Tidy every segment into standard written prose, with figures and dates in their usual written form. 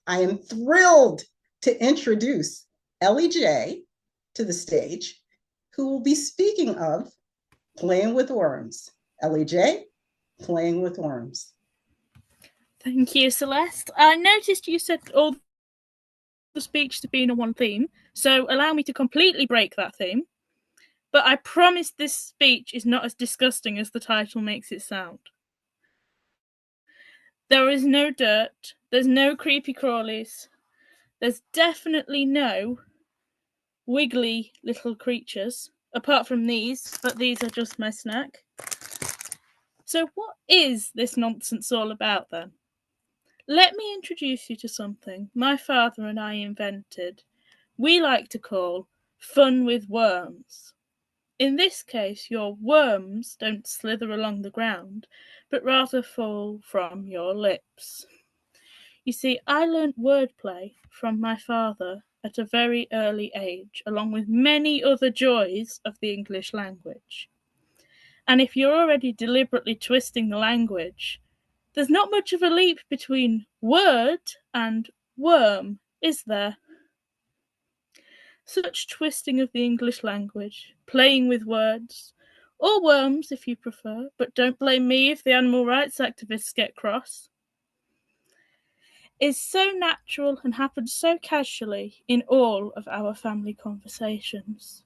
I am thrilled to introduce Ellie J to the stage, who will be speaking of playing with worms. Ellie J, playing with worms. Thank you, Celeste. I noticed you said all the speech to be in a one theme, so allow me to completely break that theme. But I promise this speech is not as disgusting as the title makes it sound. There is no dirt, there's no creepy crawlies, there's definitely no wiggly little creatures, apart from these, but these are just my snack. So what is this nonsense all about then? Let me introduce you to something my father and I invented. We like to call fun with worms. In this case, your worms don't slither along the ground, but rather fall from your lips. You see, I learnt wordplay from my father at a very early age, along with many other joys of the English language. And if you're already deliberately twisting the language, there's not much of a leap between word and worm, is there? Such twisting of the English language, playing with words, or worms if you prefer, but don't blame me if the animal rights activists get cross, is so natural and happens so casually in all of our family conversations.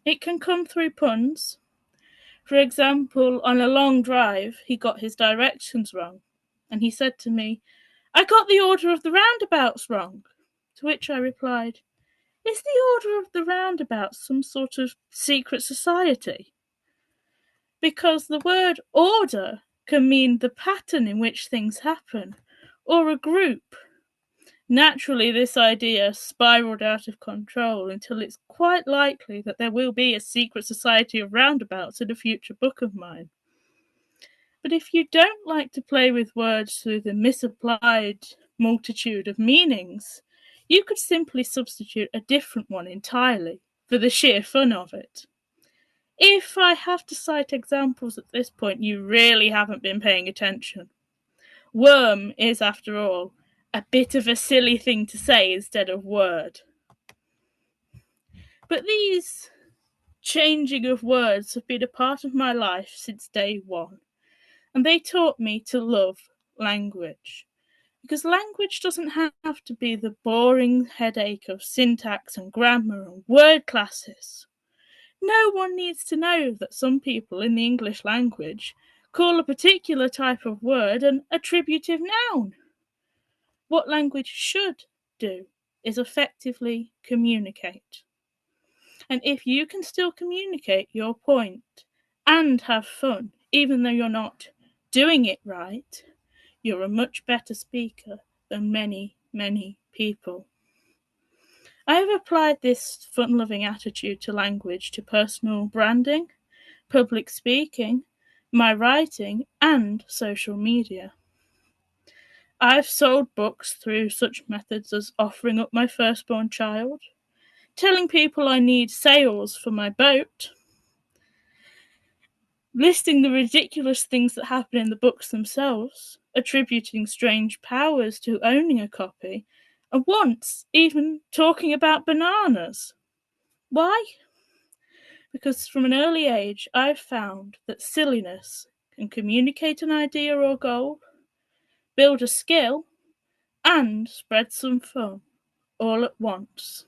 It can come through puns. For example, on a long drive, he got his directions wrong, and he said to me, "I got the order of the roundabouts wrong." To which I replied, "Is the order of the roundabouts some sort of secret society?" Because the word order can mean the pattern in which things happen, or a group. Naturally, this idea spiraled out of control until it's quite likely that there will be a secret society of roundabouts in a future book of mine. But if you don't like to play with words through the misapplied multitude of meanings, you could simply substitute a different one entirely for the sheer fun of it. If I have to cite examples at this point, you really haven't been paying attention. Worm is, after all, a bit of a silly thing to say instead of word. But these changing of words have been a part of my life since day one, and they taught me to love language. Because language doesn't have to be the boring headache of syntax and grammar and word classes. No one needs to know that some people in the English language call a particular type of word an attributive noun. What language should do is effectively communicate. And if you can still communicate your point and have fun, even though you're not doing it right, you're a much better speaker than many, many people. I have applied this fun-loving attitude to language to personal branding, public speaking, my writing, and social media. I've sold books through such methods as offering up my firstborn child, telling people I need sails for my boat, listing the ridiculous things that happen in the books themselves, attributing strange powers to owning a copy, and once even talking about bananas. Why? Because from an early age I've found that silliness can communicate an idea or goal, build a skill, and spread some fun all at once.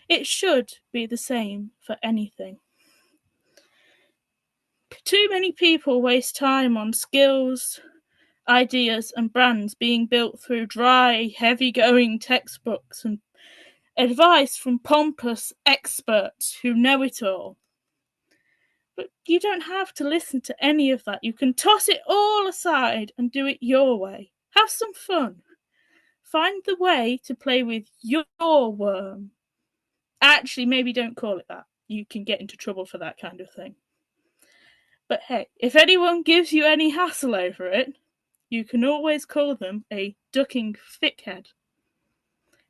It should be the same for anything. Too many people waste time on skills, ideas, and brands being built through dry, heavy-going textbooks and advice from pompous experts who know it all. But you don't have to listen to any of that. You can toss it all aside and do it your way. Have some fun. Find the way to play with your worm. Actually, maybe don't call it that. You can get into trouble for that kind of thing. But hey, if anyone gives you any hassle over it, you can always call them a ducking thickhead.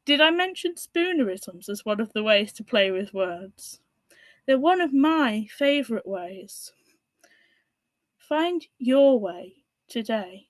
Did I mention spoonerisms as one of the ways to play with words? They're one of my favourite ways. Find your way today.